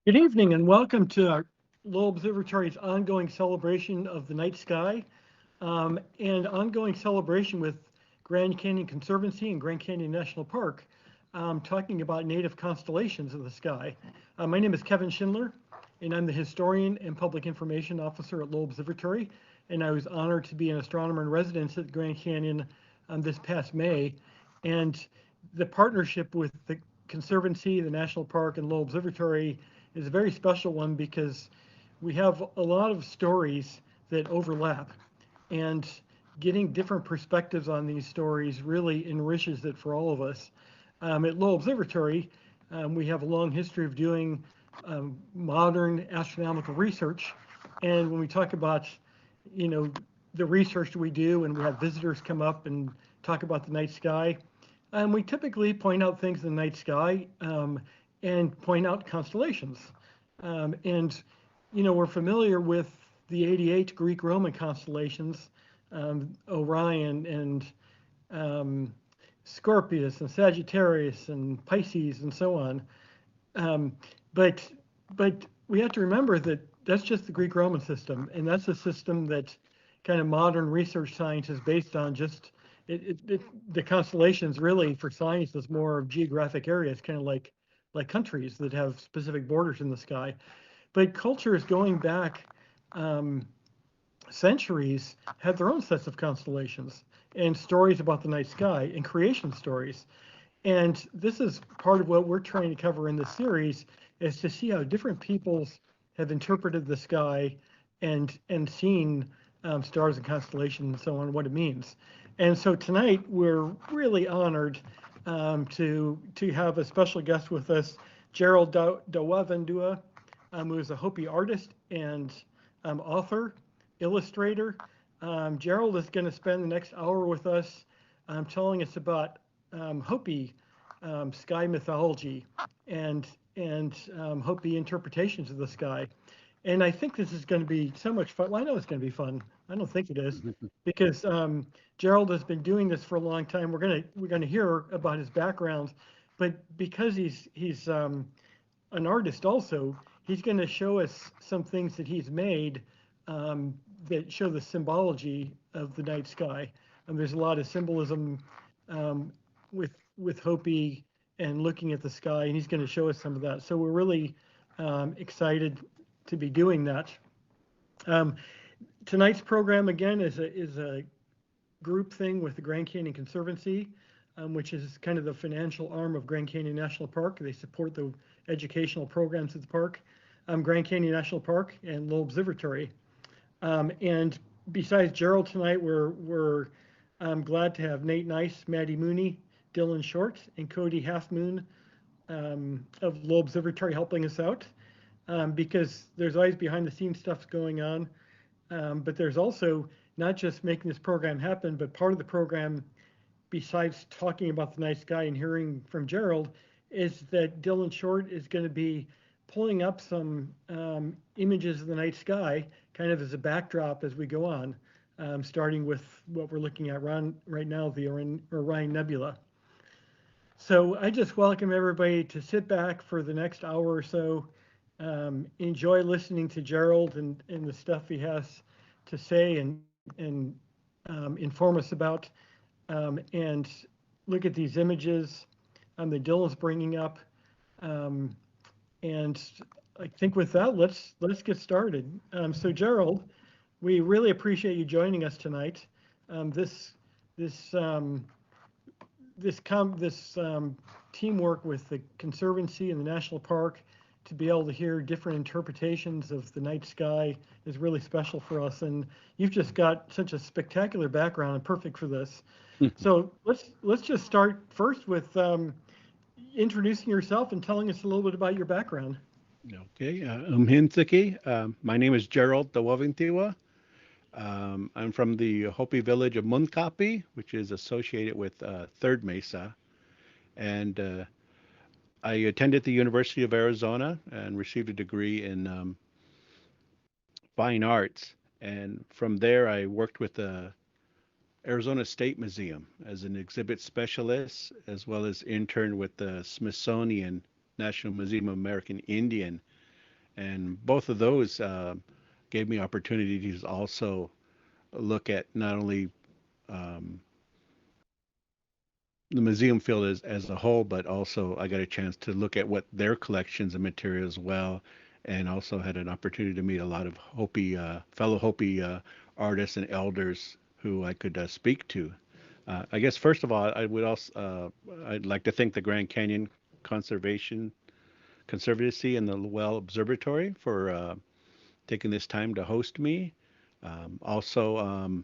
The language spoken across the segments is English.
Good evening and welcome to our Lowell Observatory's ongoing celebration of the night sky and ongoing celebration with Grand Canyon Conservancy and Grand Canyon National Park, talking about native constellations of the sky. My name is Kevin Schindler, and I'm the historian and public information officer at Lowell Observatory, and I was honored to be an astronomer in residence at Grand Canyon this past May. And the partnership with the Conservancy, the National Park, and Lowell Observatory is a very special one because we have a lot of stories that overlap, and getting different perspectives on these stories really enriches it for all of us. At Lowell Observatory, we have a long history of doing modern astronomical research, and when we talk about, the research we do, and we have visitors come up and talk about the night sky, we typically point out things in the night sky and point out constellations. We're familiar with the 88 Greek Roman constellations, Orion and Scorpius and Sagittarius and Pisces and so on. But we have to remember that that's just the Greek Roman system, and that's a system that kind of modern research science is based on. Just the constellations really for science is more of geographic areas, kind of like countries that have specific borders in the sky. But cultures going back centuries had their own sets of constellations and stories about the night sky and creation stories. And this is part of what we're trying to cover in this series, is to see how different peoples have interpreted the sky and seen stars and constellations and so on, what it means. And so tonight we're really honored to have a special guest with us, Gerald Dawavendewa, who is a Hopi artist and author, illustrator. Gerald is going to spend the next hour with us telling us about Hopi sky mythology and Hopi interpretations of the sky. And I think this is going to be so much fun. Well, I know it's going to be fun. I don't think it is, because Gerald has been doing this for a long time. We're gonna hear about his background, but because he's an artist also, he's going to show us some things that he's made that show the symbology of the night sky. And there's a lot of symbolism with Hopi and looking at the sky, and he's going to show us some of that. So we're really excited to be doing that. Tonight's program again is a group thing with the Grand Canyon Conservancy, which is kind of the financial arm of Grand Canyon National Park. They support the educational programs at the park, Grand Canyon National Park and Lowell Observatory. And besides Gerald tonight, we're glad to have Nate Nice, Maddie Mooney, Dylan Short, and Cody Halfmoon of Lowell Observatory helping us out, because there's always behind the scenes stuff going on. But there's also not just making this program happen, but part of the program, besides talking about the night sky and hearing from Gerald, is that Dylan Short is going to be pulling up some images of the night sky kind of as a backdrop as we go on, starting with what we're looking at right now, the Orion Nebula. So I just welcome everybody to sit back for the next hour or so, enjoy listening to Gerald and the stuff he has to say and inform us about, and look at these images that Dylan's bringing up. And I think with that, let's get started. So Gerald, we really appreciate you joining us tonight. This teamwork with the Conservancy and the National Park to be able to hear different interpretations of the night sky is really special for us. And you've just got such a spectacular background and perfect for this. So let's just start first with introducing yourself and telling us a little bit about your background. Okay, Umhinsiki. My name is Gerald Dawavendewa. I'm from the Hopi village of Munkapi, which is associated with Third Mesa. And I attended the University of Arizona and received a degree in fine arts. And from there, I worked with the Arizona State Museum as an exhibit specialist, as well as interned with the Smithsonian National Museum of American Indian And both of those gave me opportunities to also look at not only um, the museum field as a whole, but also I got a chance to look at what their collections of material as well, and also had an opportunity to meet a lot of Hopi fellow Hopi artists and elders who I could speak to. I guess first of all, I would also I'd like to thank the Grand Canyon Conservation Conservancy and the Lowell Observatory for taking this time to host me. Also,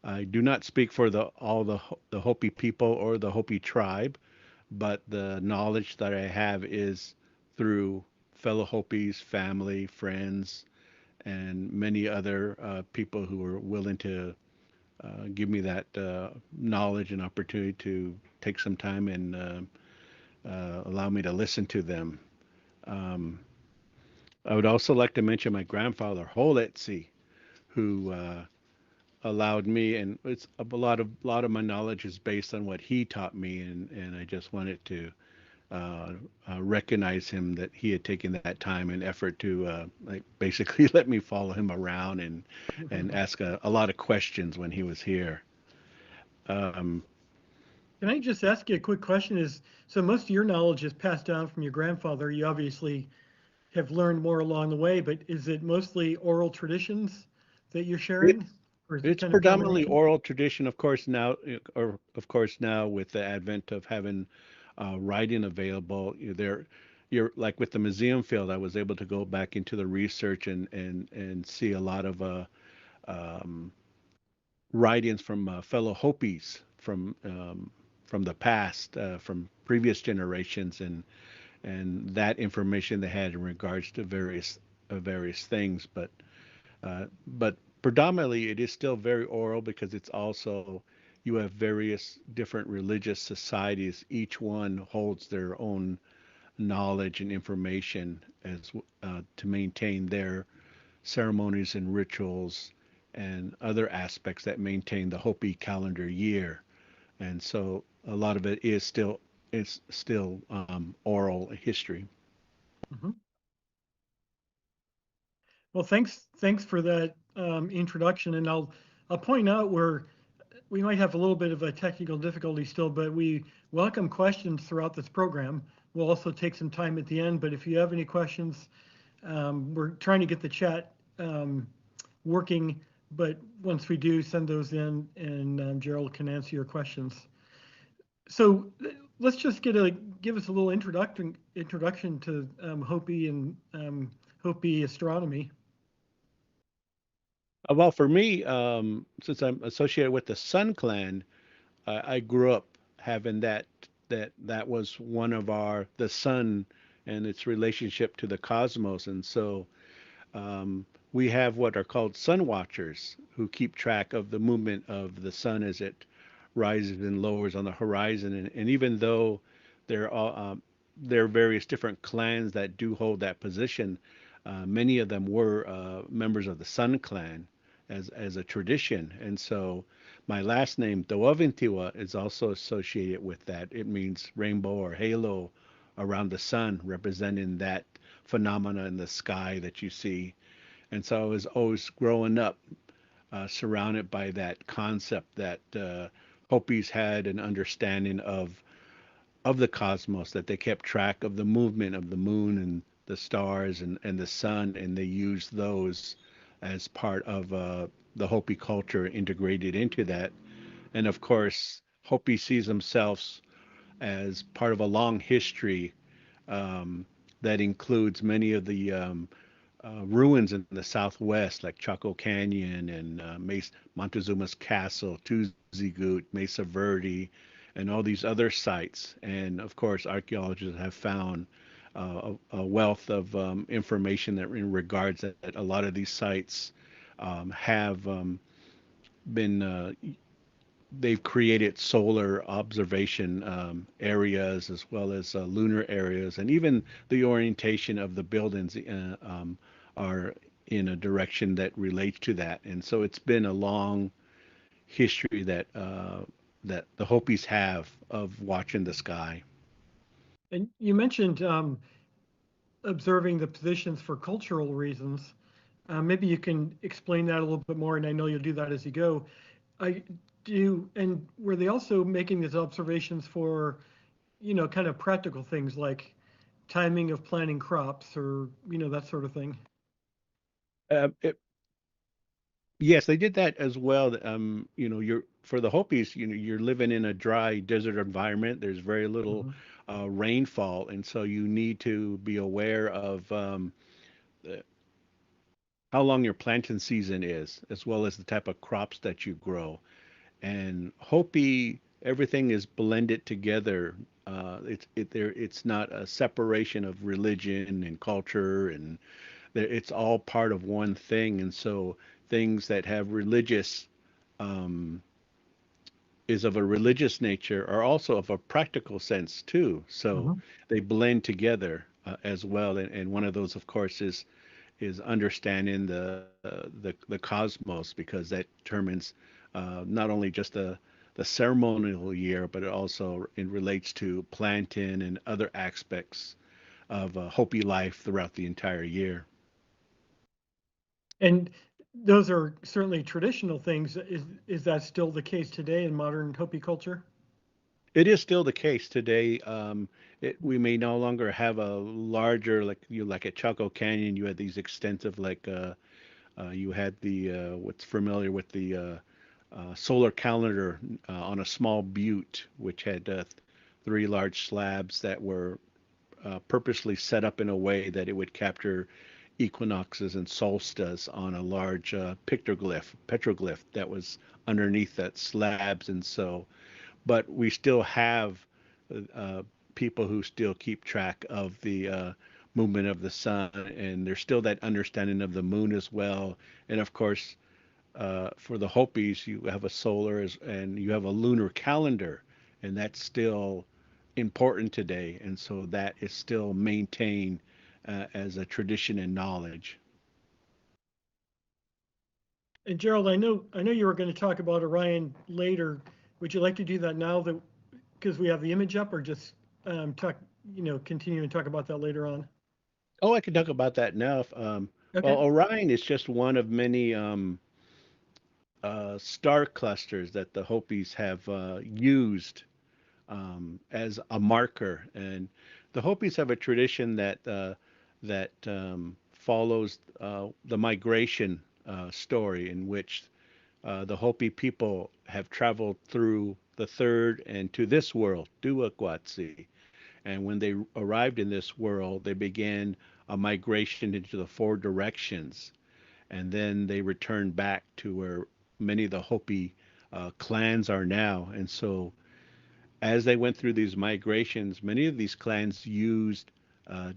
I do not speak for the Hopi people or the Hopi tribe, but the knowledge that I have is through fellow Hopis, family, friends, and many other people who are willing to give me that knowledge and opportunity to take some time and allow me to listen to them. Um, I would also like to mention my grandfather, Holetsi, who allowed me, and it's a lot of my knowledge is based on what he taught me, and I just wanted to uh, recognize him that he had taken that time and effort to like basically let me follow him around and ask a lot of questions when he was here. Um, Can I just ask you a quick question? Is so most of your knowledge is passed down from your grandfather. You obviously have learned more along the way, but is it mostly oral traditions that you're it, sharing, or is it it's kind of a predominantly combination? oral tradition, of course now, or of course now with the advent of having writing available, you're like with the museum field. I was able to go back into the research and see a lot of um, writings from fellow Hopis from the past, from previous generations, and that information they had in regards to various things. But predominantly it is still very oral because it's also you have various different religious societies. Each one holds their own knowledge and information as to maintain their ceremonies and rituals and other aspects that maintain the Hopi calendar year. And so a lot of it is still oral history. Hmm. Well, thanks for that introduction, and I'll point out where we might have a little bit of a technical difficulty still, but we welcome questions throughout this program. We'll also take some time at the end, but if you have any questions, we're trying to get the chat working, but once we do, send those in, and Gerald can answer your questions. So let's just give us a little introduction to Hopi and Hopi astronomy. Well, for me, since I'm associated with the Sun Clan, I grew up having that was one of the sun and its relationship to the cosmos, and so we have what are called sun watchers who keep track of the movement of the sun as it rises and lowers on the horizon. And even though there are various different clans that do hold that position, many of them were members of the Sun Clan as a tradition. And so my last name, Dawavendewa, is also associated with that. It means rainbow or halo around the sun, representing that phenomena in the sky that you see. And so I was always growing up surrounded by that concept that Hopis had an understanding of the cosmos, that they kept track of the movement of the moon and the stars and the sun, and they used those as part of the Hopi culture integrated into that. And of course, Hopi sees themselves as part of a long history um, that includes many of the ruins in the Southwest, like Chaco Canyon and Montezuma's Castle, Tuzigut, Mesa Verde, and all these other sites. And of course, archaeologists have found a wealth of information that in regards that a lot of these sites have been they've created solar observation areas as well as lunar areas, and even the orientation of the buildings are in a direction that relates to that. And so it's been a long history that the Hopis have of watching the sky. And you mentioned observing the positions for cultural reasons. Maybe you can explain that a little bit more, and I know you'll do that as you go. I do, and were they also making these observations for, kind of practical things like timing of planting crops or, that sort of thing? It, yes, they did that as well. You're for the Hopis, you're living in a dry desert environment. There's very little Hmm. rainfall, and so you need to be aware of the- how long your planting season is, as well as the type of crops that you grow. And Hopi, everything is blended together. It's not a separation of religion and culture, and it's all part of one thing. And so things that have religious um, is of a religious nature are also of a practical sense too. So Hmm. they blend together as well. And one of those, of course, is understanding the cosmos, because that determines not only just the ceremonial year, but it relates to planting and other aspects of Hopi life throughout the entire year. And those are certainly traditional things. Is that still the case today in modern Hopi culture? It is still the case today. We may no longer have a larger, like at Chaco Canyon, you had these extensive, you had the what's familiar with the solar calendar on a small butte, which had three large slabs that were purposely set up in a way that it would capture equinoxes and solstices on a large petroglyph that was underneath that slabs. And so, but we still have uh, people who still keep track of the movement of the sun, and there's still that understanding of the moon as well. And of course, for the Hopis, you have a and you have a lunar calendar, and that's still important today. And so that is still maintained as a tradition and knowledge. And Gerald, I know you were going to talk about Orion later. Would you like to do that now that because we have the image up, or just continue and talk about that later on? Oh, I could talk about that now. Well, Okay. Orion is just one of many star clusters that the Hopis have used as a marker. And the Hopis have a tradition that follows the migration story, in which the Hopi people have traveled through the third and to this world, Duaguatsi. And when they arrived in this world, they began a migration into the four directions, and then they returned back to where many of the Hopi clans are now. And so as they went through these migrations, many of these clans used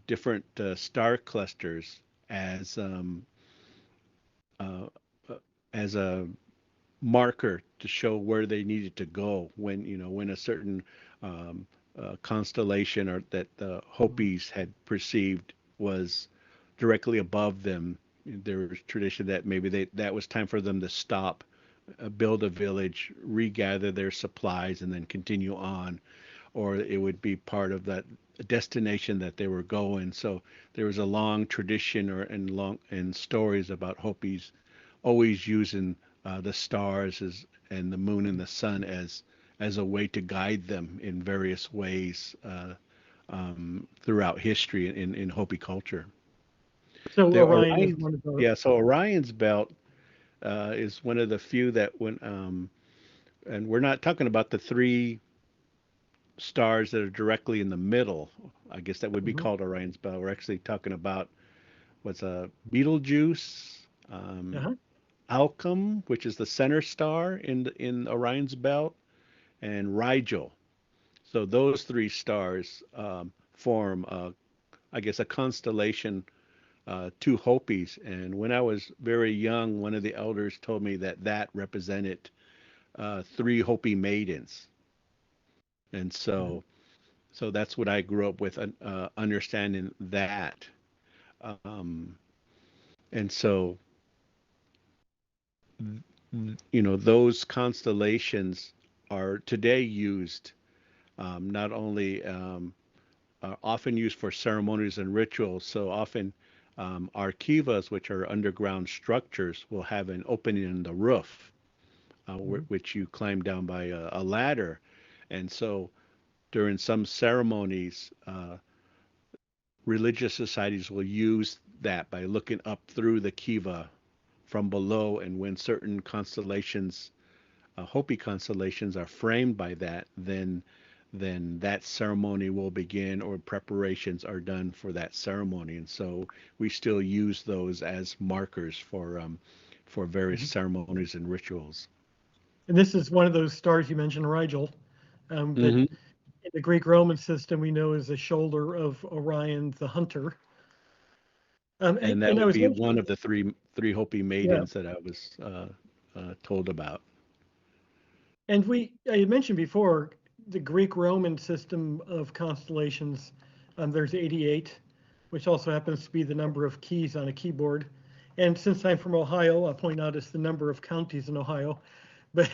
different star clusters as uh, uh, as a marker to show where they needed to go when when a certain um, constellation or that the Mhm. Hopis had perceived was directly above them. There was tradition that maybe that was time for them to stop, build a village, regather their supplies, and then continue on, or it would be part of that destination that they were going. So there was a long tradition and stories about Hopis always using the stars and the moon and the sun as a way to guide them in various ways throughout history in Hopi culture. So The Orion is Orion, one of those. yeah, so Orion's belt is one of the few that and we're not talking about the three stars that are directly in the middle. I guess that would be Hmm. called Orion's belt. We're actually talking about what's a Betelgeuse, um, Uh-huh. Alchem, which is the center star in Orion's belt, and Rigel. So those three stars form, I guess, a constellation to Hopis. And when I was very young, one of the elders told me that represented three Hopi maidens. And Mhm. so that's what I grew up with, understanding that. Um, and so, those constellations are today used not only are often used for ceremonies and rituals. So often our kivas, which are underground structures, will have an opening in the roof, Mhm. which you climb down by a ladder. And so during some ceremonies, religious societies will use that by looking up through the kiva from below. And when certain constellations, Hopi constellations, are framed by that, then that ceremony will begin, or preparations are done for that ceremony. And so we still use those as markers for various Mhm. ceremonies and rituals. And this is one of those stars you mentioned, Rigel, that Hmm. in the Greek Roman system we know is the shoulder of Orion, the hunter. And that And I would was be mentioning, one of the three Hopi yeah, maidens that I was told about. and I had mentioned before the Greek Roman system of constellations. There's 88, which also happens to be the number of keys on a keyboard. And since I'm from Ohio, I'll point out it's the number of counties in Ohio. But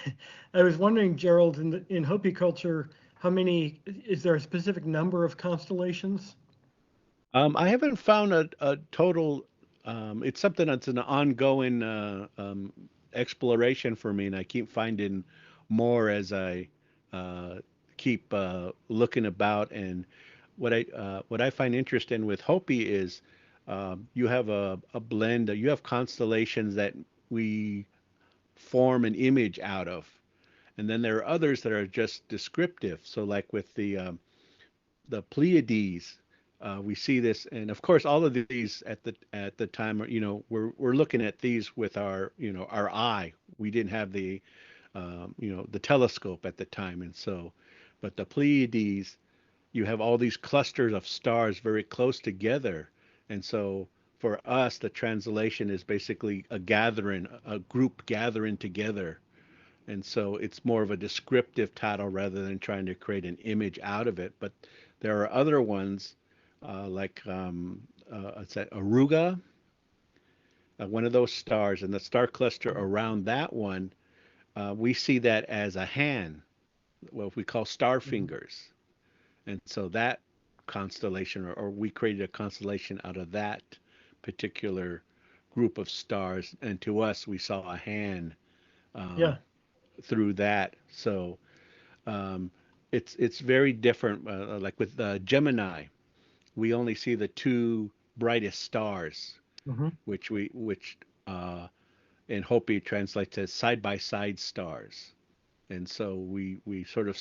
I was wondering, Gerald, in Hopi culture, how many, is there a specific number of constellations? I haven't found a total. It's something that's an ongoing exploration for me, and I keep finding more as I uh, keep looking about. And what I find interesting with Hopi is you have a blend. You have constellations that we form an image out of, and then there are others that are just descriptive. So, like with the Pleiades, we see this, and of course, all of these at the time, we're looking at these with our our eye. We didn't have the telescope at the time, and so, but the Pleiades, you have all these clusters of stars very close together, and so for us, the translation is basically a gathering, a group gathering together. And so it's more of a descriptive title rather than trying to create an image out of it. But there are other ones like it's at Aruga, one of those stars, and the star cluster around that one, we see that as a hand, what we call star Mhm. fingers. And so that constellation, or we created a constellation out of that particular group of stars. And to us, we saw a hand Yeah, um, through that. So Um, it's very different. Like with Gemini, we only see the two brightest stars, hmm, which in Hopi translates as side by side stars, and so we sort of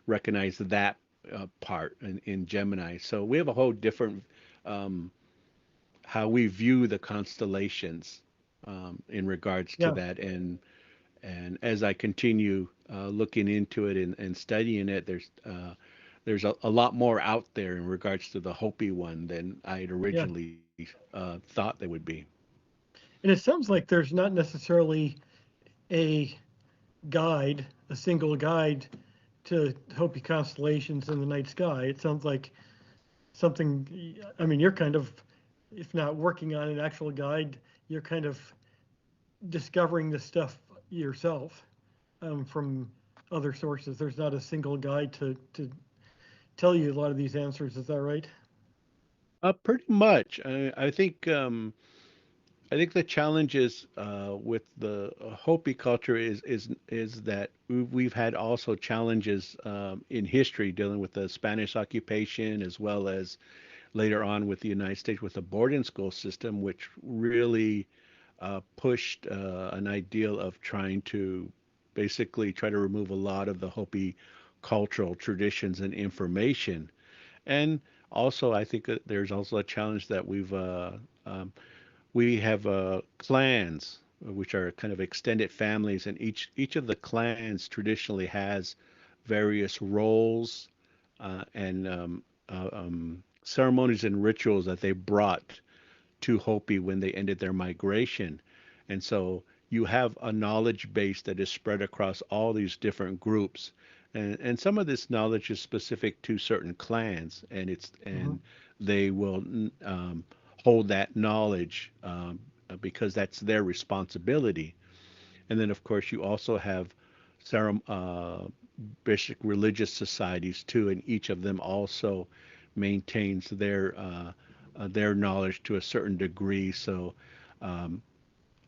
recognize that part in Gemini. So we have a whole different um, how we view the constellations in regards to yeah, that. And as I continue looking into it and studying it, there's a lot more out there in regards to the Hopi one than I had yeah. originally thought they would be. And it sounds like there's not necessarily a a single guide to Hopi constellations in the night sky. It sounds like something, I mean, you're kind of, if not working on an actual guide, you're kind of discovering the stuff yourself from other sources. There's not a single guide to tell you a lot of these answers. Is that right? Pretty much. I think the challenges with the Hopi culture is that we've had also challenges in history dealing with the Spanish occupation as well as later on with the United States with the boarding school system, which really pushed an ideal of trying to basically try to remove a lot of the Hopi cultural traditions and information. And also, I think that there's also a challenge that um, we have clans, which are kind of extended families, and each of the clans traditionally has various roles and ceremonies and rituals that they brought to Hopi when they ended their migration. And so you have a knowledge base that is spread across all these different groups. And some of this knowledge is specific to certain clans, Hmm. and they will hold that knowledge because that's their responsibility. And then, of course, you also have basic religious societies too, and each of them also maintains their knowledge to a certain degree. So um,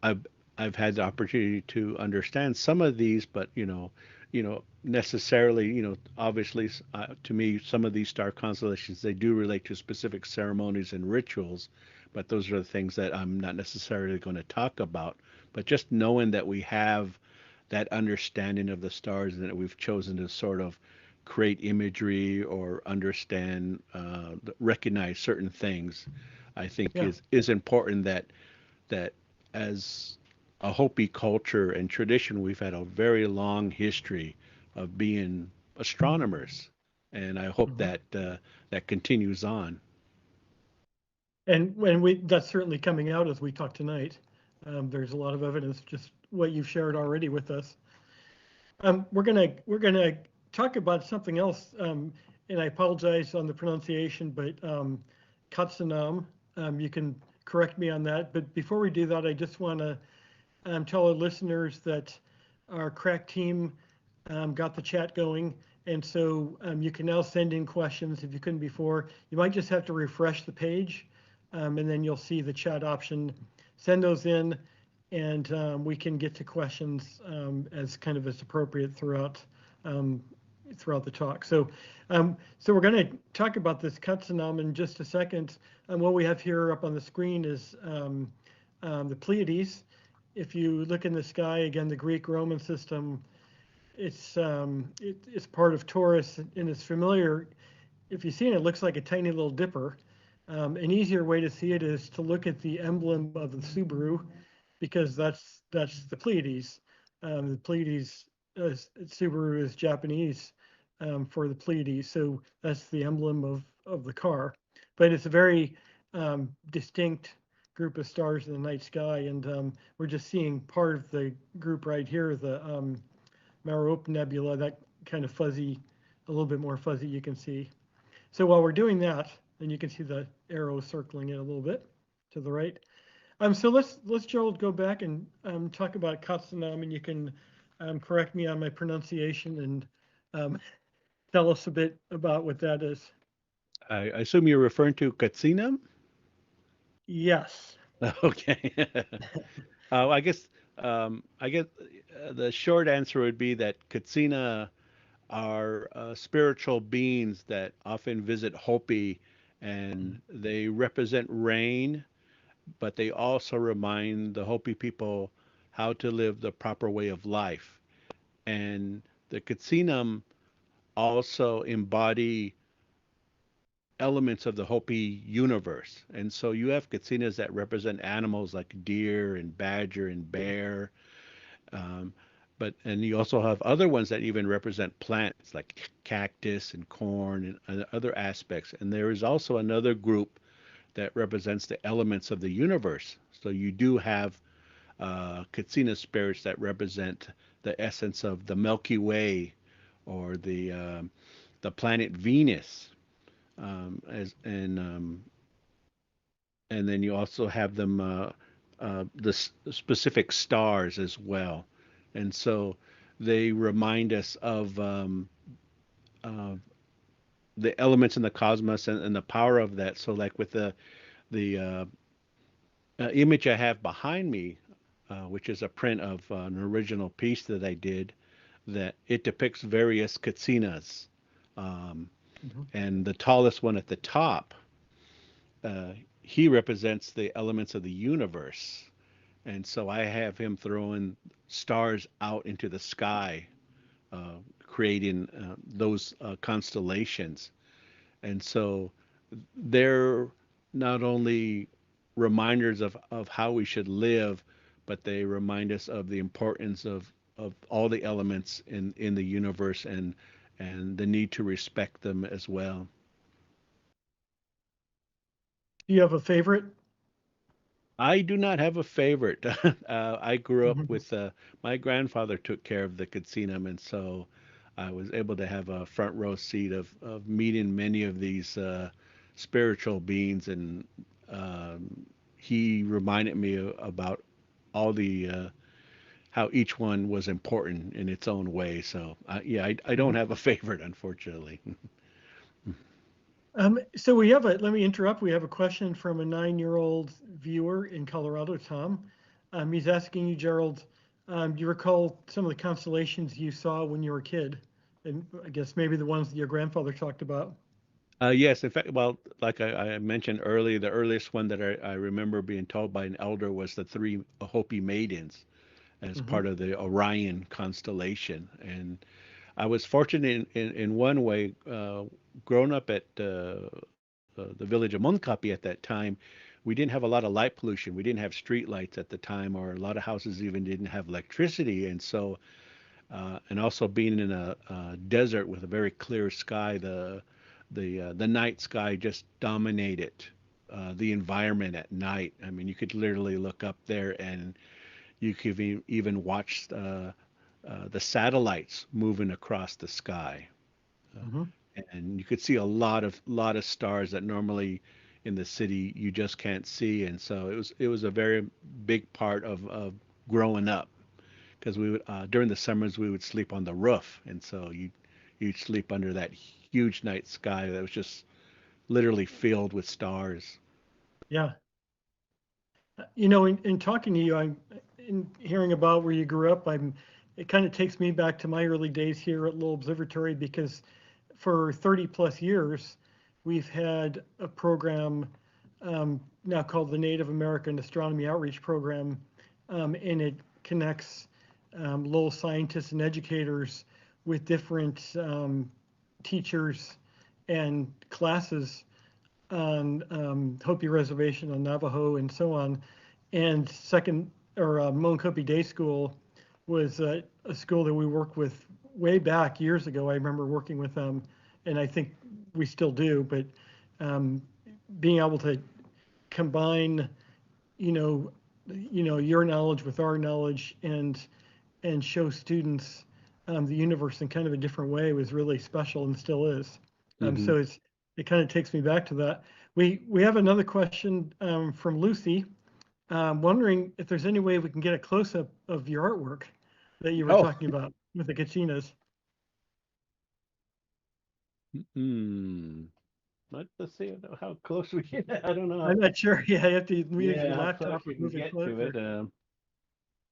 I've I've had the opportunity to understand some of these, but necessarily, obviously, to me, some of these star constellations they do relate to specific ceremonies and rituals, but those are the things that I'm not necessarily going to talk about. But just knowing that we have that understanding of the stars and that we've chosen to sort of create imagery or understand, recognize certain things, I think Yeah. is important that as a Hopi culture and tradition, we've had a very long history of being astronomers, and I hope Mhm. that that continues on. And when we that's certainly coming out as we talk tonight. There's a lot of evidence, just what you've shared already with us. We're gonna talk about something else, and I apologize on the pronunciation, but Katsanam. You can correct me on that. But before we do that, I just want to tell our listeners that our crack team got the chat going, and so you can now send in questions if you couldn't before. You might just have to refresh the page, and then you'll see the chat option. Send those in, and we can get to questions as kind of as appropriate um, throughout the talk. So we're going to talk about this Kutsanam in just a second. And what we have here up on the screen is the Pleiades. If you look in the sky again, the Greek-Roman system, it's part of Taurus and it's familiar. If you see it, it looks like a tiny little dipper. An easier way to see it is to look at the emblem of the Subaru, because that's the Pleiades. The Pleiades, Subaru is Japanese for the Pleiades, so that's the emblem of the car. But it's a very distinct group of stars in the night sky, and we're just seeing part of the group right here, the Mariop Nebula, that kind of fuzzy, a little bit more fuzzy you can see. So while we're doing that, and you can see the arrow circling it a little bit to the right. So let's Gerald go back and talk about Katsanam, and you can correct me on my pronunciation and tell us a bit about what that is. I assume you're referring to Katsinam? Yes. Okay. I guess the short answer would be that Katsina are spiritual beings that often visit Hopi, and they represent rain, but they also remind the Hopi people how to live the proper way of life. And the Katsinam also embody elements of the Hopi universe. And so you have Katsinas that represent animals like deer and badger and bear. Um, and you also have other ones that even represent plants like cactus and corn and other aspects. And there is also another group that represents the elements of the universe. So you do have Katsina spirits that represent the essence of the Milky Way or the planet Venus, as and then you also have them specific stars as well, and so they remind us of uh, the elements in the cosmos and the power of that. So, like with the image I have behind me, which is a print of an original piece that I did, that it depicts various katsinas. Um, Mhm. and the tallest one at the top, uh, he represents the elements of the universe. And so I have him throwing stars out into the sky, creating those constellations. And so they're not only reminders of how we should live, but they remind us of the importance of all the elements in the universe and the need to respect them as well. Do you have a favorite? I do not have a favorite. I grew up Mhm. with my grandfather took care of the casino, and so I was able to have a front row seat of meeting many of these spiritual beings, and he reminded me about all the how each one was important in its own way. So yeah, I don't Mhm. have a favorite, unfortunately. So we have let me interrupt. We have a question from a 9-year-old viewer in Colorado, Tom. He's asking you, Gerald, do you recall some of the constellations you saw when you were a kid? And I guess maybe the ones that your grandfather talked about. Yes, in fact, well, like I mentioned earlier, the earliest one that I remember being told by an elder was the three Hopi maidens as Hmm. part of the Orion constellation. And I was fortunate in one way, growing up at the village of Moncapi at that time, we didn't have a lot of light pollution. We didn't have street lights at the time, or a lot of houses even didn't have electricity. And so, and also being in a desert with a very clear sky, the night sky just dominated the environment at night. I mean, you could literally look up there and you could even watch the satellites moving across the sky, Hmm. and you could see a lot of stars that normally in the city you just can't see. And so it was a very big part of growing up, because we would during the summers we would sleep on the roof, and so you'd sleep under that huge night sky that was just literally filled with stars. Yeah. In talking to you, I'm in hearing about where you grew up. It kind of takes me back to my early days here at Lowell Observatory because for 30 plus years, we've had a program now called the Native American Astronomy Outreach Program, and it connects Lowell scientists and educators with different teachers and classes on Hopi Reservation on Navajo and so on. And second, or Moenkopi Day School was a school that we worked with way back years ago. I remember working with them, and I think we still do. But um, being able to combine, you know, your knowledge with our knowledge and show students the universe in kind of a different way was really special and still is. Hmm. So it kind of takes me back to that. We have another question from Lucy, wondering if there's any way we can get a close up of your artwork that you were Oh, talking about with the kachinas. hmm. Let's see how close we get. I don't know. I'm not sure. Yeah, you have to use your Yeah, how close laptop or you can move it get to it. closer.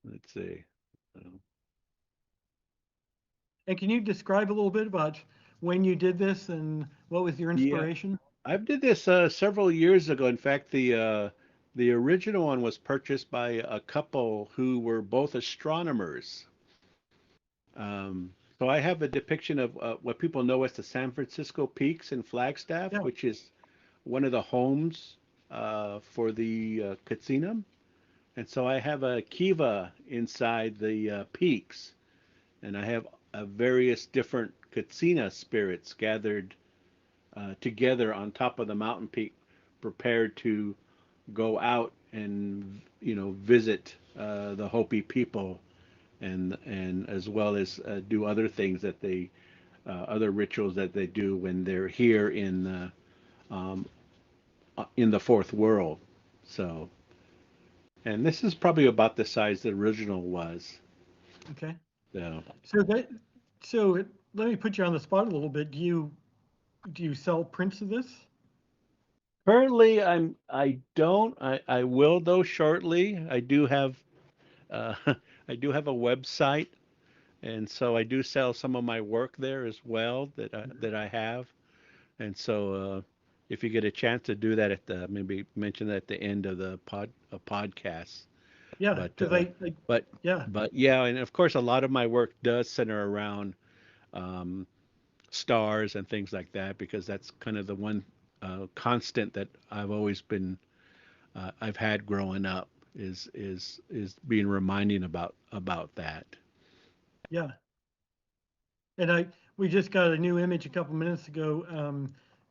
Let's see. Um, And can you describe a little bit about when you did this and what was your yeah, inspiration? I did this several years ago. In fact, the original one was purchased by a couple who were both astronomers. So I have a depiction of what people know as the San Francisco Peaks in Flagstaff, Yeah. which is one of the homes for the Katsinam. And so I have a kiva inside the peaks, and I have various different Katsina spirits gathered together on top of the mountain peak, prepared to go out and visit the Hopi people, and as well as do other things that they other rituals that they do when they're here um, in the fourth world. So, and this is probably about the size the original was. Okay. So So that so let me put you on the spot a little bit. Do you sell prints of this? currently, I don't. I will though shortly. I do have uh, I do have a website, and so I do sell some of my work there as well that I have. And so, if you get a chance to do that maybe mention that at the end of the podcast. Yeah, But because but yeah, but yeah, and of course, a lot of my work does center around um, stars and things like that, because that's kind of the one constant that I've had growing up is being reminding about that. yeah. And we just got a new image a couple minutes ago.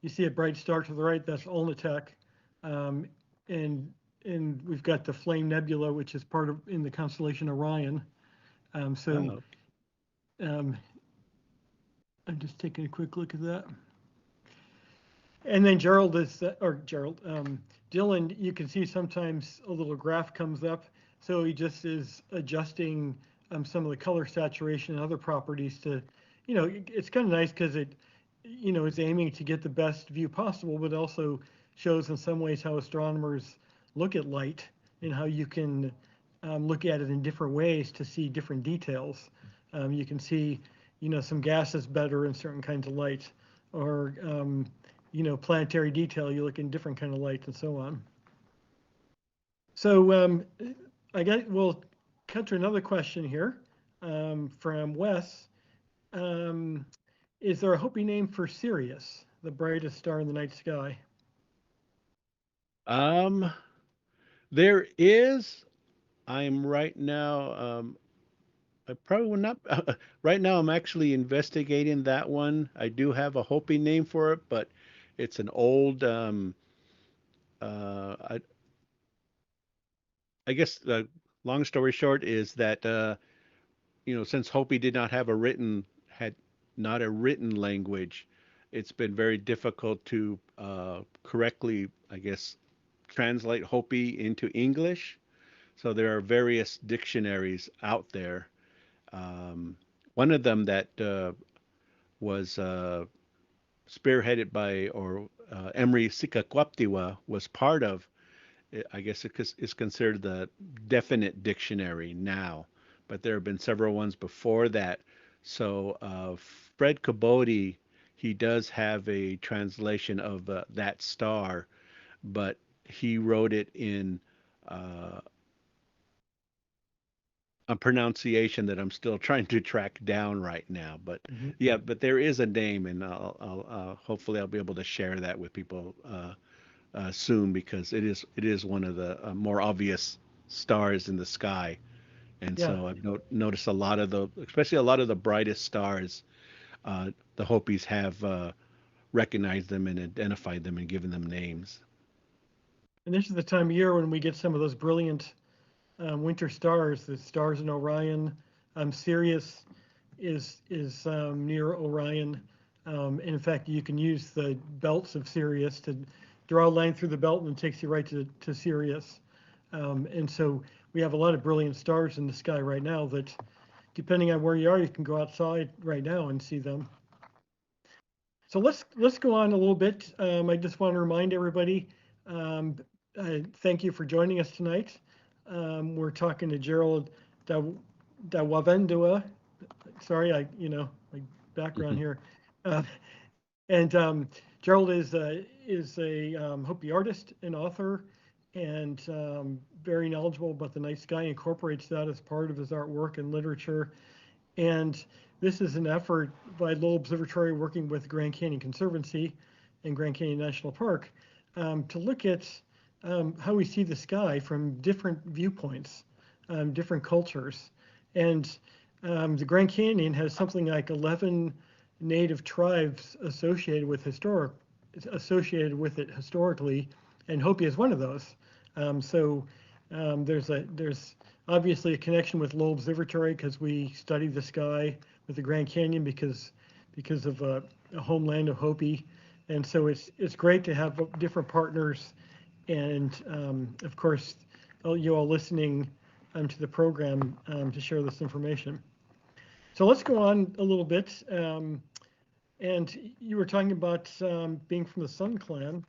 You see a bright star to the right. That's Olneytec, um, and and we've got the Flame Nebula, which is part of in the constellation Orion. So Oh, um, I'm just taking a quick look at that. And then Gerald or Gerald, Dylan, you can see sometimes a little graph comes up. So he just is adjusting some of the color saturation and other properties to, it's kind of nice because it, is aiming to get the best view possible, but also shows in some ways how astronomers look at light and how you can look at it in different ways to see different details. You can see, some gases better in certain kinds of light, or planetary detail. You look in different kind of light and so on. So we'll cut to another question here from Wes. Is there a Hopi name for Sirius, the brightest star in the night sky? Um, there is. I'm right now. I probably will not. Right now, I'm actually investigating that one. I do have a Hopi name for it, but it's an old. I guess the long story short is that since Hopi did not have a written had not a written language, it's been very difficult to correctly, I guess, translate Hopi into English. So there are various dictionaries out there. Um, One of them that was spearheaded by or Emery Sikakwaptiwa was part of. I guess it is considered the definite dictionary now, but there have been several ones before that. So Fred Caboti, he does have a translation of that star, but he wrote it in uh, a pronunciation that I'm still trying to track down right now. But Mm-hmm. yeah, but there is a name, and hopefully I'll be able to share that with people soon because it is one of the more obvious stars in the sky. And Yeah. so I've noticed a lot of especially a lot of the brightest stars, the Hopis have recognized them and identified them and given them names. And this is the time of year when we get some of those brilliant winter stars, the stars in Orion. Sirius is near Orion. And in fact, you can use the belts of Sirius to draw a line through the belt, and it takes you right to Sirius. And so we have a lot of brilliant stars in the sky right now that, depending on where you are, you can go outside right now and see them. So let's go on a little bit. I just want to remind everybody, um, thank you for joining us tonight. We're talking to Gerald Dawavendewa. Sorry, my background Mhm. here. Uh, and Gerald is a Hopi artist and author, and very knowledgeable about the night sky. Incorporates that as part of his artwork and literature. And this is an effort by Lowell Observatory working with Grand Canyon Conservancy and Grand Canyon National Park to look at how we see the sky from different viewpoints, different cultures. And the Grand Canyon has something like 11 native tribes associated with it historically, and Hopi is one of those. There's obviously a connection with Lowell Observatory because we study the sky with the Grand Canyon because of a homeland of Hopi, and so it's great to have different partners, and of course you all listening to the program to share this information. So let's go on a little bit. And you were talking about being from the Sun Clan.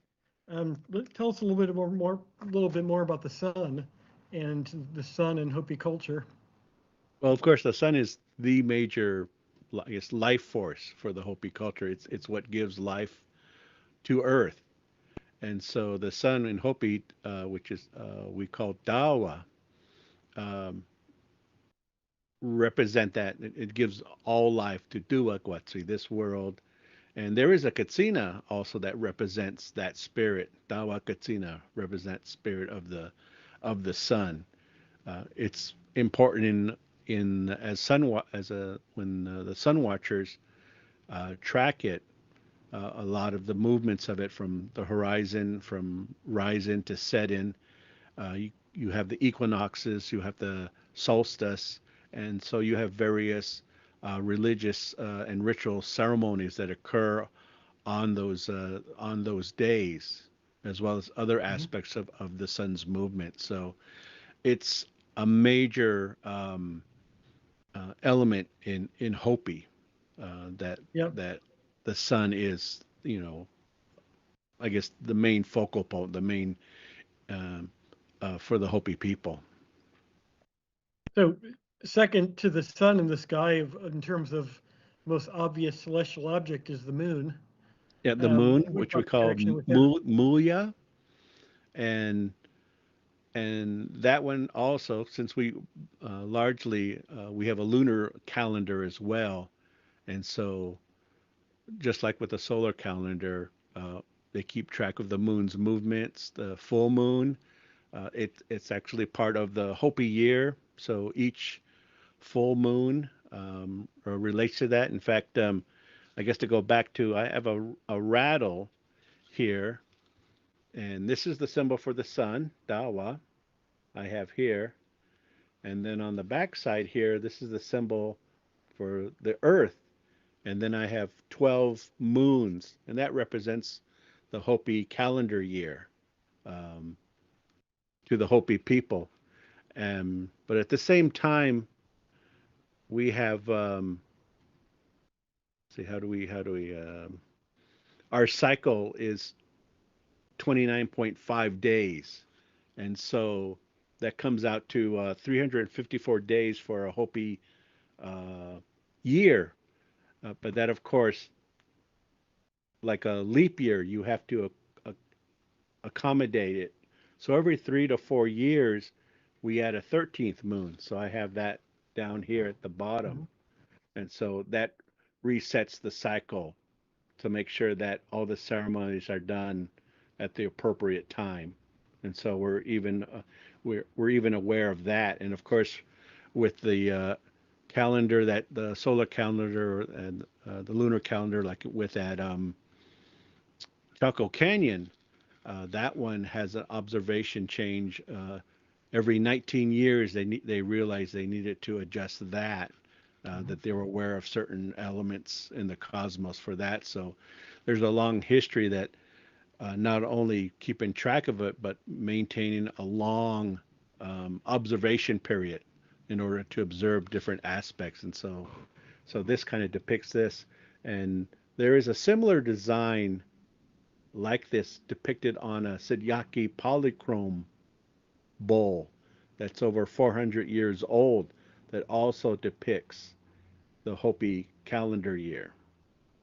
Tell us a little bit more about the sun and the sun and Hopi culture. Well, of course, the sun is the major, I guess, life force for the Hopi culture. It's what gives life to Earth. And so the sun in Hopi, which is we call Dawa, um, represent that. It gives all life to Duaguatsi, this world. And there is a Katsina also that represents that spirit. Dawa Katsina represents spirit of the sun. It's important in as sun as a when the sun watchers track it. A lot of the movements of it from the horizon, from rising to setting. You have the equinoxes, you have the solstice, and so you have various religious and ritual ceremonies that occur on those days, as well as other Mhm. aspects of the sun's movement. So it's a major element in Hopi, that Yep. that the sun is, I guess the main focal point, the main um, for the Hopi people. So second to the sun in the sky in terms of most obvious celestial object is the moon. Yeah, the moon, What which we about the call connection with him? Muya, and that one also, since we largely we have a lunar calendar as well, and so just like with the solar calendar, they keep track of the moon's movements. The full moon, it's actually part of the Hopi year, so each full moon relates to that. In fact, I guess to go back to, I have a rattle here, and this is the symbol for the sun, Dawa, I have here. And then on the back side here, this is the symbol for the earth. And then I have 12 moons, and that represents the Hopi calendar year um, to the Hopi people. But at the same time, we have, see, how do we, our cycle is 29.5 days. And so that comes out to 354 days for a Hopi uh, year. But that, of course, like a leap year, you have to accommodate it. So every 3 to 4 years, we add a 13th moon. So I have that down here at the bottom. Mhm. And so that resets the cycle to make sure that all the ceremonies are done at the appropriate time. And so we're even aware of that. And of course, with the calendar, that the solar calendar and the lunar calendar, like with that Chaco Canyon, that one has an observation change every 19 years. They realized they needed to adjust that. Mhm. That they were aware of certain elements in the cosmos for that. So there's a long history that not only keeping track of it, but maintaining a long observation period in order to observe different aspects. And so this kind of depicts this. And there is a similar design like this depicted on a Sidyaki polychrome bowl that's over 400 years old that also depicts the Hopi calendar year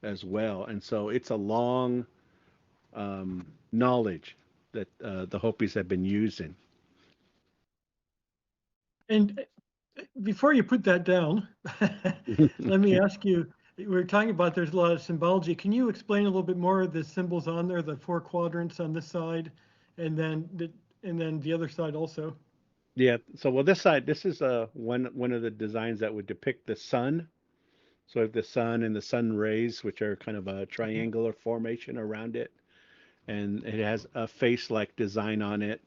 as well. And so it's a long knowledge that the Hopis have been using. And before you put that down, let me ask you, we were talking about there's a lot of symbology. Can you explain a little bit more of the symbols on there, the four quadrants on this side, and then the other side also? Yeah. So well, this side, this is one of the designs that would depict the sun. So if the sun and the sun rays, which are kind of a Mhm. triangular formation around it, and it has a face-like design on it,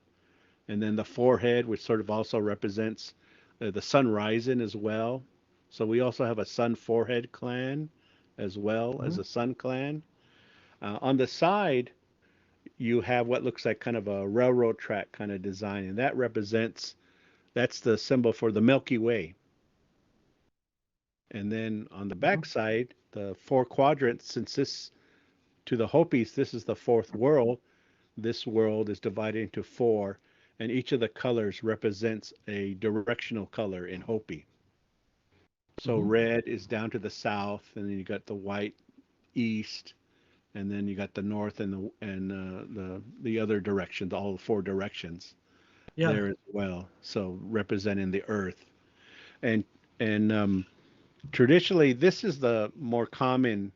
and then the forehead, which sort of also represents the sun rising as well. So we also have a sun forehead clan as well as Mhm. a sun clan. On the side, you have what looks like kind of a railroad track kind of design, and that's the symbol for the Milky Way. And then on the back Mhm. side, the four quadrants, since this to the Hopis, this is the fourth world. This world is divided into four, and each of the colors represents a directional color in Hopi. So Mhm. red is down to the south, and then you got the white east, and then you got the north and the other directions, all four directions Yeah. there as well. So representing the earth, and and traditionally this is the more common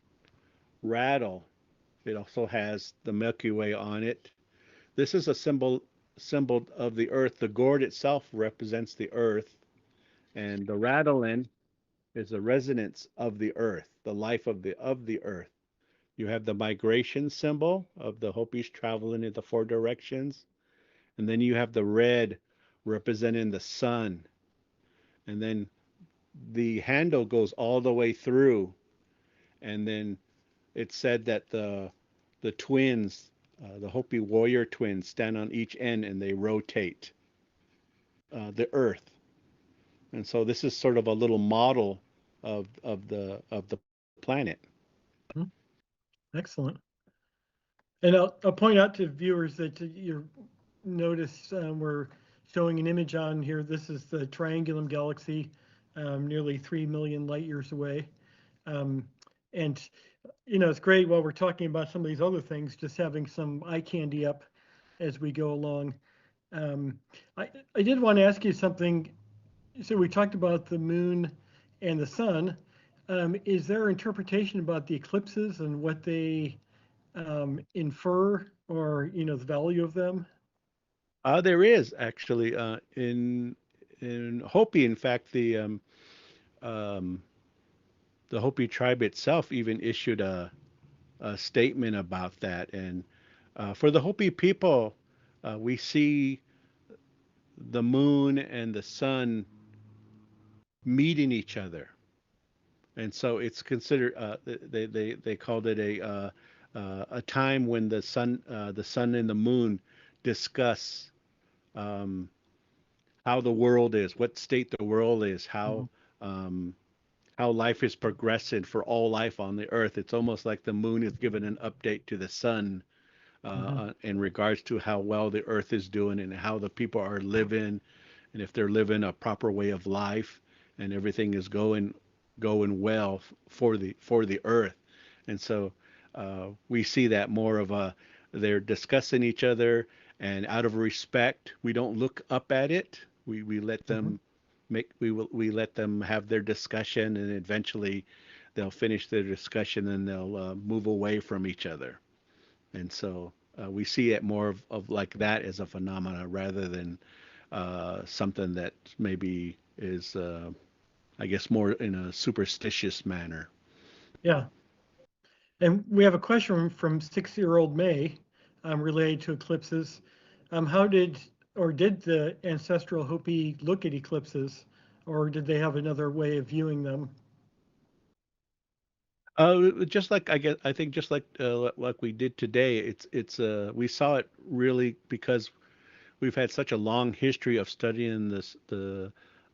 rattle. It also has the Milky Way on it. This is a symbol of the earth. The gourd itself represents the earth, and the rattling is a resonance of the earth, the life of the earth. You have the migration symbol of the Hopis traveling in the four directions, and then you have the red representing the sun, and then the handle goes all the way through, and then it's said that the twins, the Hopi warrior twins, stand on each end and they rotate the earth. And so this is sort of a little model of the planet. Mhm. Excellent. And I'll point out to viewers that you notice we're showing an image on here. This is the Triangulum Galaxy, nearly 3 million light years away. Um, and, it's great while we're talking about some of these other things, just having some eye candy up as we go along. Um, I did want to ask you something. So we talked about the moon and the sun. Is there interpretation about the eclipses and what they infer, or the value of them? There is actually in Hopi, in fact, um, the Hopi tribe itself even issued a statement about that. And for the Hopi people, we see the moon and the sun meeting each other, and so it's considered. They called it a time when the sun and the moon discuss um, how the world is, what state the world is, Mhm. um, how life is progressing for all life on the earth. It's almost like the moon is giving an update to the sun Mhm. in regards to how well the earth is doing and how the people are living, and if they're living a proper way of life, and everything is going well for the earth. And so we see that more of a they're discussing each other, and out of respect, we don't look up at it. We let Mhm. them we let them have their discussion, and eventually they'll finish their discussion and they'll move away from each other. And so we see it more of like that as a phenomena rather than something that maybe is, I guess, more in a superstitious manner. Yeah. And we have a question from 6-year-old May related to eclipses. How did the ancestral Hopi look at eclipses, or did they have another way of viewing them? Just like I think just like we did today, it's we saw it really because we've had such a long history of studying the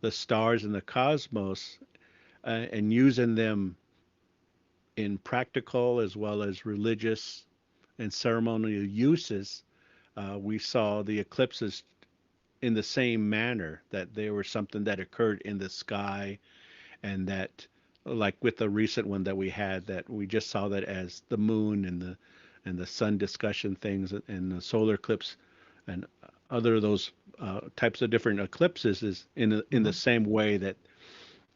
stars and the cosmos and using them in practical as well as religious and ceremonial uses. We saw the eclipses in the same manner, that they were something that occurred in the sky, and that, like with the recent one that we had, that we just saw that as the moon and the sun discussion things and the solar eclipse and other of those types of different eclipses is in the Mhm. same way that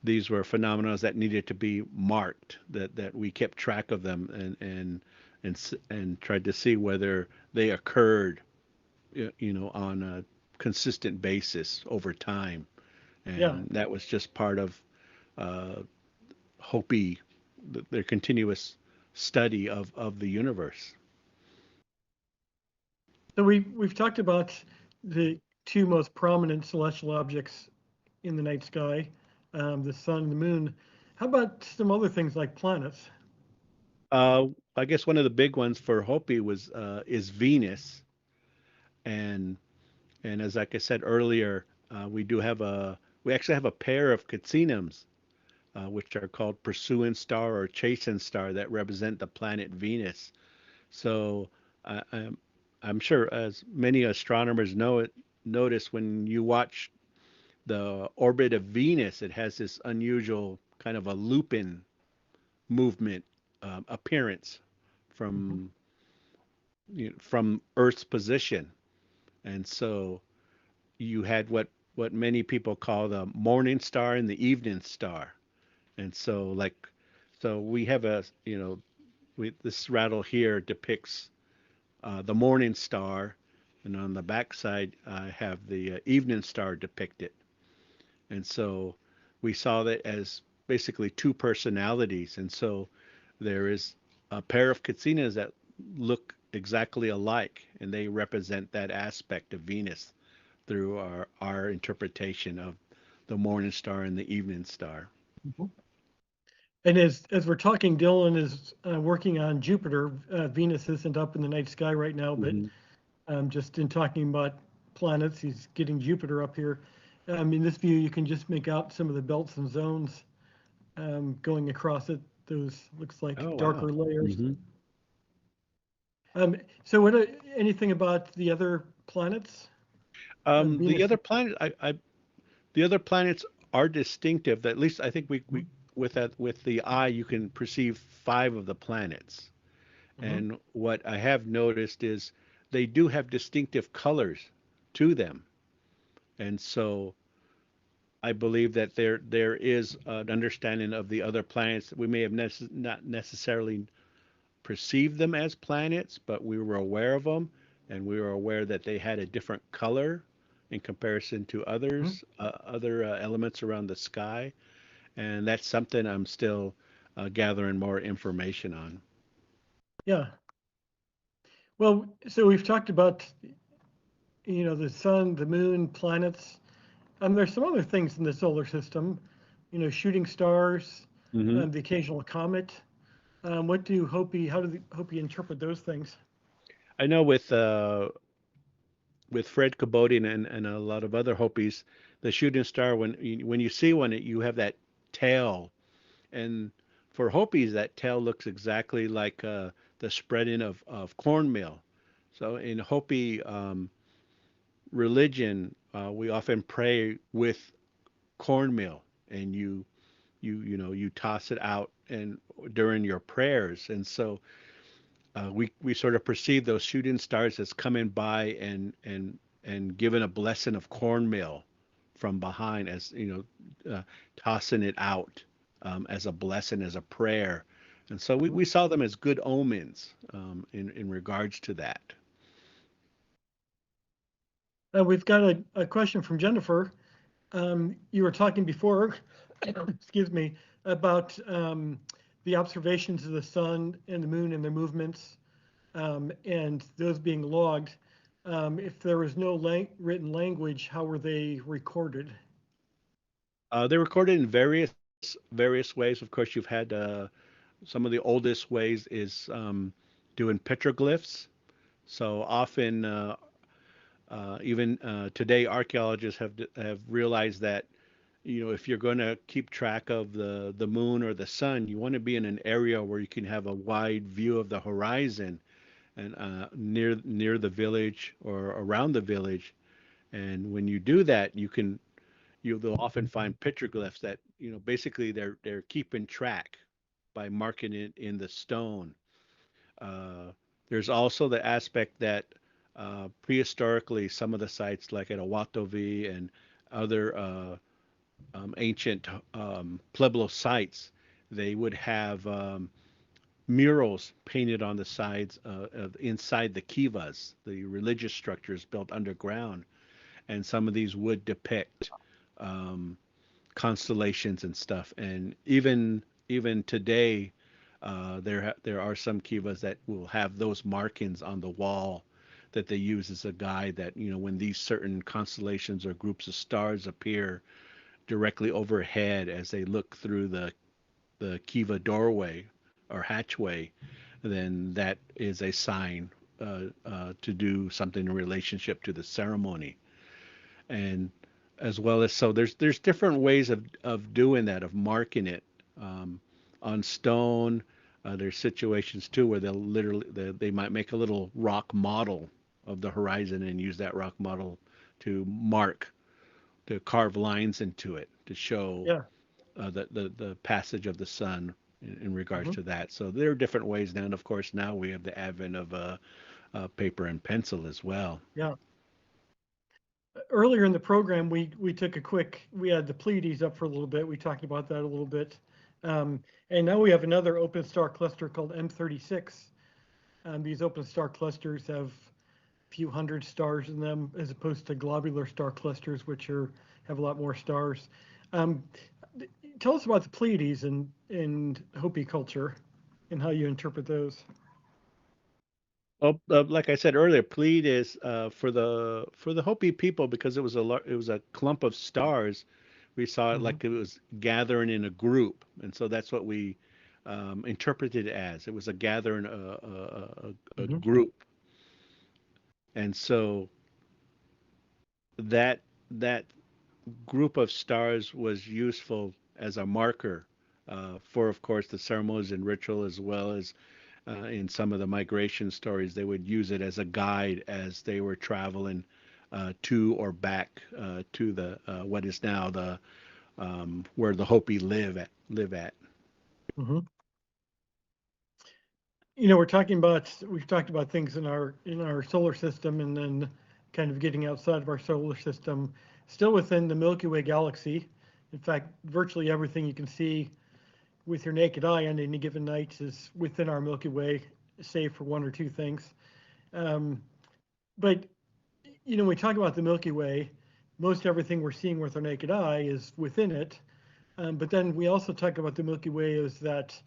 these were phenomena that needed to be marked, that we kept track of them and tried to see whether they occurred, on a consistent basis over time. Yeah. And that was just part of uh, Hopi, their continuous study of the universe. So we've talked about the two most prominent celestial objects in the night sky, the sun and the moon. How about some other things like planets? Uh, I guess one of the big ones for Hopi was is Venus, and as like I said earlier, we actually have a pair of Catsinums, which are called pursuing star or chasing star that represent the planet Venus. So I, I'm sure as many astronomers know it, notice when you watch the orbit of Venus, it has this unusual kind of a looping movement appearance Mhm. from from Earth's position. And so you had what many people call the morning star and the evening star. And so so we have this rattle here depicts the morning star, and on the back side I have the evening star depicted. And so we saw that as basically two personalities. And so there is a pair of Katsinas that look exactly alike, and they represent that aspect of Venus through our interpretation of the morning star and the evening star. Mhm. And as we're talking, Dylan is working on Jupiter. Venus isn't up in the night sky right now, but Hmm. just in talking about planets, he's getting Jupiter up here. In this view, you can just make out some of the belts and zones going across it. Those looks like Oh, wow. darker layers. Hmm. So what? Anything about the other planets? The Venus. other planet, the other planets are distinctive. At least I think we with that with the eye you can perceive five of the planets. Mhm. And what I have noticed is they do have distinctive colors to them. And so I believe that there is an understanding of the other planets that we may have not necessarily perceived them as planets, but we were aware of them, and we were aware that they had a different color in comparison to Mhm. other elements around the sky, and that's something I'm still gathering more information on. Yeah. Well, so we've talked about the sun, the moon, planets. There's some other things in the solar system. Shooting stars, Hmm. the occasional comet. What do Hopi? How do the Hopi interpret those things? I know with Fred Kubodian and a lot of other Hopis, the shooting star when you see one, you have that tail. And for Hopis, that tail looks exactly like the spreading of cornmeal. So in Hopi religion, we often pray with cornmeal, and you toss it out and during your prayers. And so we sort of perceive those shooting stars as coming by and giving a blessing of cornmeal from behind, as tossing it out as a blessing, as a prayer. And so we saw them as good omens in regards to that. We've got a question from Jennifer. You were talking before, excuse me, about the observations of the sun and the moon and their movements, and those being logged. If there was no written language, how were they recorded? They're recorded in various ways. Of course, you've had some of the oldest ways is doing petroglyphs. So often, even today, archaeologists have realized that if you're going to keep track of the moon or the sun, you want to be in an area where you can have a wide view of the horizon and near the village or around the village. And when you do that, you'll often find petroglyphs that basically they're keeping track by marking it in the stone. Uh, there's also the aspect that prehistorically some of the sites like at Owatovi and other ancient Pueblo sites, they would have murals painted on the sides of inside the kivas, the religious structures built underground, and some of these would depict um, constellations and stuff. And even today, there are some kivas that will have those markings on the wall that they use as a guide that when these certain constellations or groups of stars appear directly overhead as they look through the kiva doorway or hatchway, then that is a sign to do something in relationship to the ceremony. And as well as so there's different ways of doing that, of marking it um, on stone. There's situations too where they might make a little rock model of the horizon and use that rock model to mark, to carve lines into it to show Yeah. the passage of the sun in regards Mhm. to that. So there are different ways now, and of course now we have the advent of paper and pencil as well. Yeah. Earlier in the program, we took a quick. We had the Pleiades up for a little bit. We talked about that a little bit, and now we have another open star cluster called M36. These open star clusters have a few hundred stars in them, as opposed to globular star clusters, which have a lot more stars. Um, Tell us about the Pleiades and Hopi culture, and how you interpret those. Well, like I said earlier, Pleed is for the Hopi people because it was a clump of stars. We saw it Hmm. like it was gathering in a group, and so that's what we interpreted it as. It was a gathering, a Hmm. group, and so that that group of stars was useful as a marker for, of course, the ceremonies and ritual, as well as in some of the migration stories. They would use it as a guide as they were traveling to or back to the what is now the where the Hopi live at. Hmm. We've talked about things in our solar system, and then kind of getting outside of our solar system, still within the Milky Way galaxy. In fact, virtually everything you can see with your naked eye on any given night is within our Milky Way, save for one or two things. Um, but when we talk about the Milky Way, most everything we're seeing with our naked eye is within it. But then we also talk about the Milky Way as that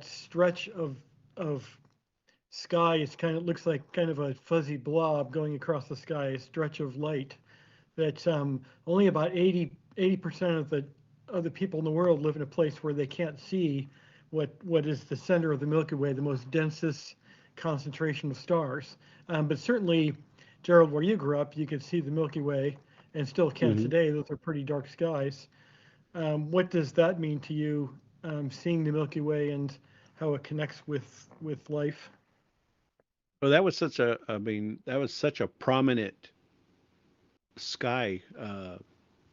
stretch of sky. It's kind of looks like kind of a fuzzy blob going across the sky, a stretch of light that only about 80% of the people in the world live in a place where they can't see what is the center of the Milky Way, the most densest concentration of stars. But certainly, Gerald, where you grew up, you could see the Milky Way, and still can Hmm. today. Those are pretty dark skies. What does that mean to you, seeing the Milky Way and how it connects with life? Well, I mean, that was such a prominent sky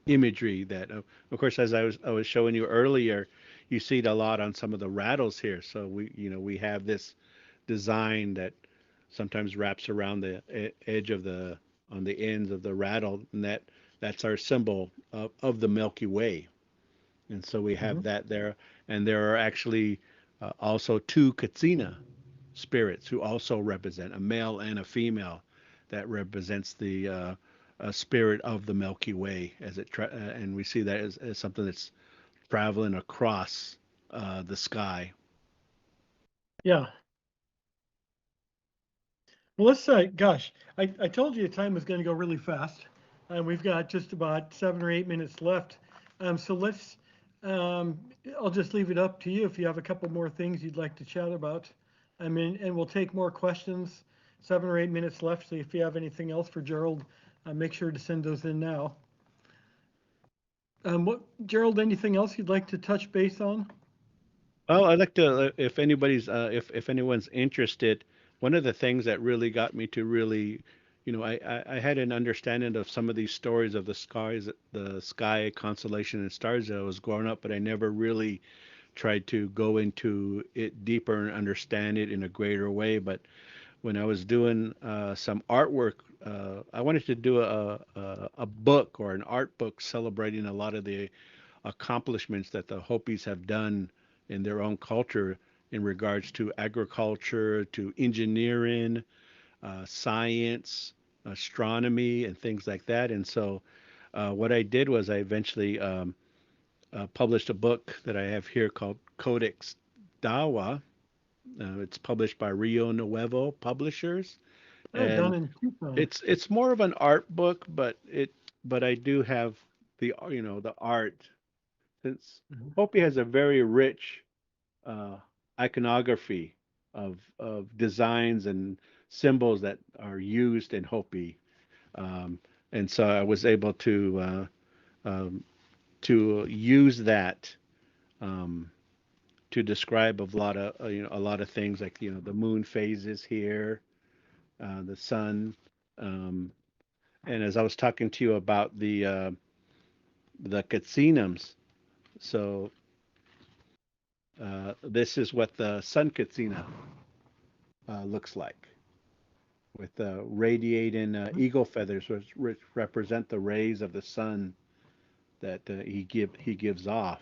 imagery that, of course, as I was showing you earlier, you see it a lot on some of the rattles here. So we have this design that sometimes wraps around the edge of the on the ends of the rattle, and that's our symbol of the Milky Way. And so we have Hmm. that there, and there are actually also two Katsina spirits who also represent a male and a female that represents the spirit of the Milky Way and we see that as something that's traveling across the sky. Yeah. Well, gosh, I told you the time was going to go really fast, and we've got just about 7 or 8 minutes left. So um, I'll just leave it up to you if you have a couple more things you'd like to chat about. I mean, and we'll take more questions. 7 or 8 minutes left. So if you have anything else for Gerald, make sure to send those in now. Gerald, anything else you'd like to touch base on? Well, I'd like to, if anyone's interested, one of the things that really got me to really, I had an understanding of some of these stories of the sky constellation and stars that I was growing up, but I never really tried to go into it deeper and understand it in a greater way. But when I was doing some artwork, I wanted to do a book or an art book celebrating a lot of the accomplishments that the Hopis have done in their own culture in regards to agriculture, to engineering, science, astronomy, and things like that. And so, what I did was I eventually published a book that I have here called Codex Dawa. It's published by Rio Nuevo Publishers, Oh, down and in Tucson. it's more of an art book, but I do have the art, since Mhm. Hopi has a very rich uh, iconography of designs and symbols that are used in Hopi, um, and so I was able um, to use that um, to describe a lot of things, like the moon phases here, the sun, um, and as I was talking to you about the Katsinams, so this is what the sun Katsina looks like, with radiating eagle feathers, which represent the rays of the sun that he gives off.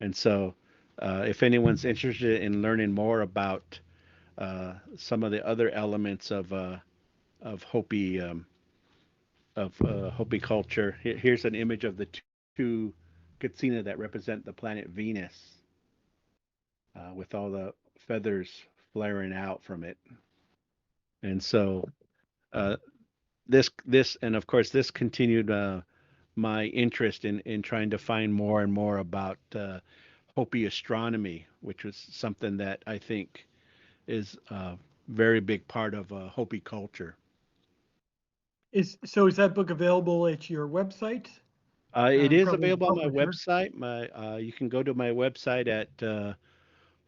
And so, if anyone's interested in learning more about some of the other elements of Hopi culture, here's an image of the two Katsina that represent the planet Venus, with all the feathers flaring out from it. And so, uh, this and of course this continued my interest in trying to find more and more about Hopi astronomy, which was something that I think is a very big part of Hopi culture. Is that book available at your website? It is Probably the available on my publisher. website. You can go to my website at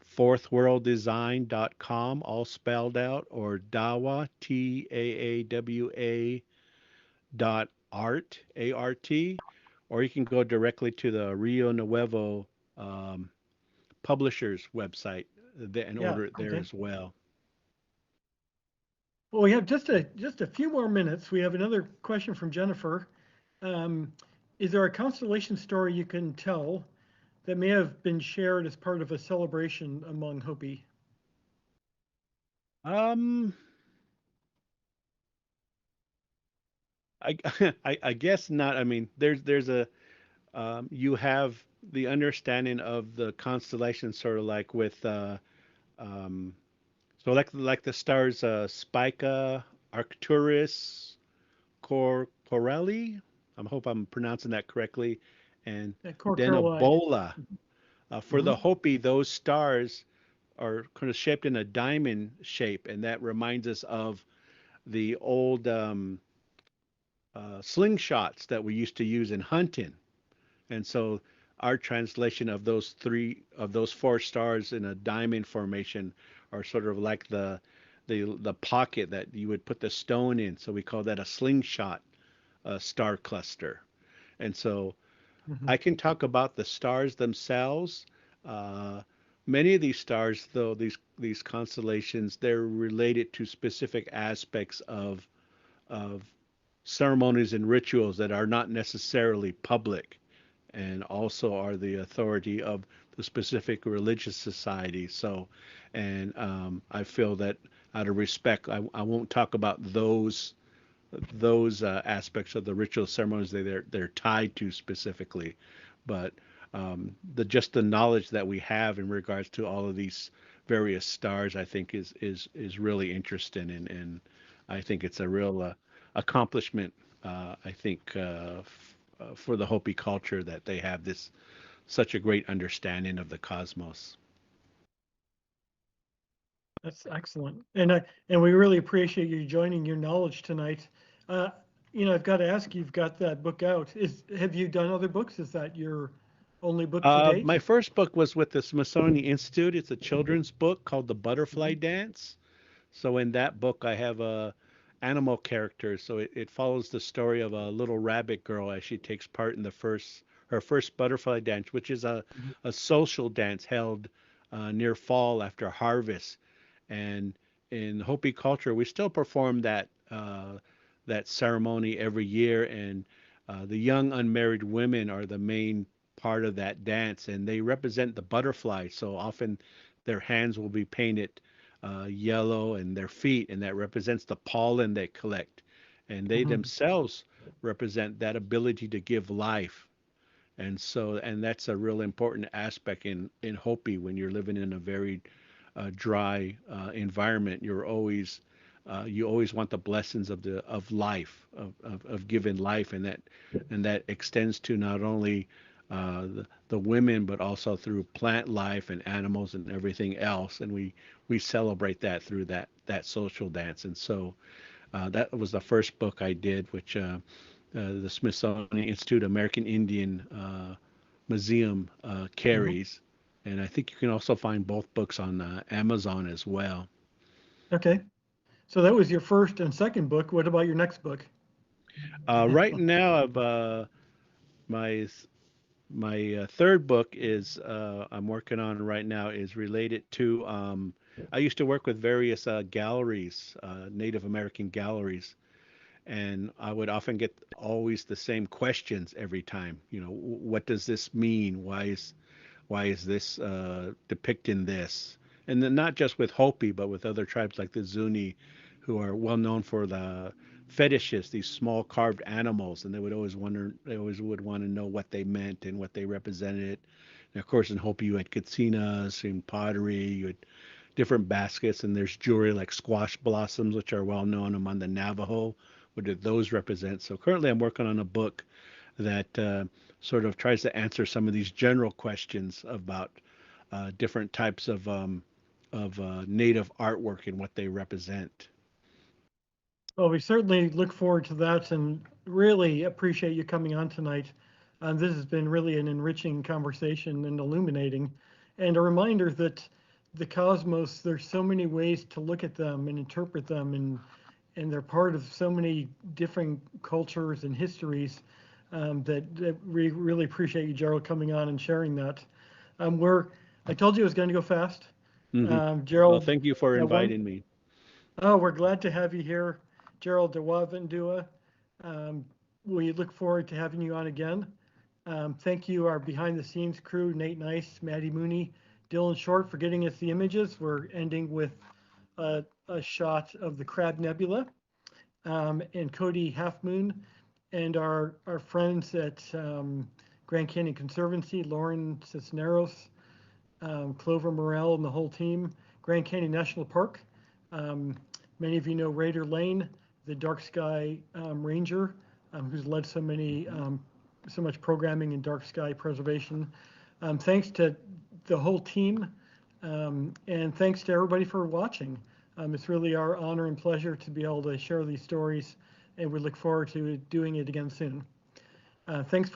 fourthworlddesign.com, all spelled out, or Dawa, Taawa dot art, A-R-T, or you can go directly to the Rio Nuevo um, publisher's website and Yeah. order it there Okay. as well. Well, we have just a few more minutes. We have another question from Jennifer. Um, is there a constellation story you can tell that may have been shared as part of a celebration among Hopi? Um, I, I guess not. I mean, there's a you have the understanding of the constellation sort of like with um, so like the stars Spica, Arcturus, Corelli. I hope I'm pronouncing that correctly, and Corcoran. Denobola. For Mm-hmm. the Hopi, those stars are kind of shaped in a diamond shape, and that reminds us of the old slingshots that we used to use in hunting. And so our translation of those four stars in a diamond formation are sort of like the pocket that you would put the stone in. So we call that a slingshot star cluster. And so Mm-hmm. I can talk about the stars themselves. Uh, Many of these stars, though, these constellations, they're related to specific aspects of ceremonies and rituals that are not necessarily public and also are the authority of the specific religious society. So, and I feel that out of respect, I won't talk about those aspects of the ritual ceremonies that they're tied to specifically, but the just the knowledge that we have in regards to all of these various stars, I think is really interesting, and I think it's a real accomplishment. I think for the Hopi culture that they have this such a great understanding of the cosmos. That's excellent, and we really appreciate you joining your knowledge tonight. Uh, I've got to ask, you've got that book out. Have you done other books? Is that your only book to date? My first book was with the Smithsonian Institute. It's a children's book called The Butterfly Mhm. Dance. So in that book, I have a animal character. So it follows the story of a little rabbit girl as she takes part in the first her first butterfly dance, which is Mhm. a social dance held near fall after harvest. And in Hopi culture, we still perform that ceremony every year. And the young unmarried women are the main part of that dance, and they represent the butterfly. So often their hands will be painted yellow and their feet, and that represents the pollen they collect. And they Mhm. themselves represent that ability to give life. And that's a real important aspect in Hopi when you're living in a very dry environment. You always want the blessings of life, of giving life, and that extends to not only the women, but also through plant life and animals and everything else. And we celebrate that through that social dance. And so that was the first book I did, which the Smithsonian Institute American Indian Museum Mhm. carries. And I think you can also find both books on Amazon as well. Okay, so that was your first and second book. What about your next book? Right now, my my third book is I'm working on right now is related to. I used to work with various galleries, Native American galleries, and I would often get always the same questions every time. What does this mean? Why is this depicting this? And then not just with Hopi, but with other tribes like the Zuni, who are well known for the fetishes, these small carved animals, and they always would want to know what they meant and what they represented. And of course, in Hopi, you had katsinas and pottery, you had different baskets, and there's jewelry like squash blossoms, which are well known among the Navajo. What do those represent? So currently, I'm working on a book that sort of tries to answer some of these general questions about different types of native artwork and what they represent. Well, we certainly look forward to that and really appreciate you coming on tonight. This has been really an enriching conversation and illuminating, and a reminder that the cosmos, there's so many ways to look at them and interpret them, and they're part of so many different cultures and histories, that we really appreciate you, Gerald, coming on and sharing that. I told you it was going to go fast. Hmm. Well, Gerald, thank you for inviting me. oh, we're glad to have you here, Gerald Dawavendewa. Um, we look forward to having you on again. Thank you, our behind the scenes crew, Nate Nice, Maddie Mooney, Dylan Short, for getting us the images. We're ending with a shot of the Crab Nebula, and Cody Half Moon, and our friends at Grand Canyon Conservancy, Lauren Cisneros, Clover Morell, and the whole team. Grand Canyon National Park. Many of you know Raider Lane, the dark sky ranger, who's led so much programming in dark sky preservation. Thanks to the whole team, and thanks to everybody for watching. It's really our honor and pleasure to be able to share these stories, and we look forward to doing it again soon. Thanks.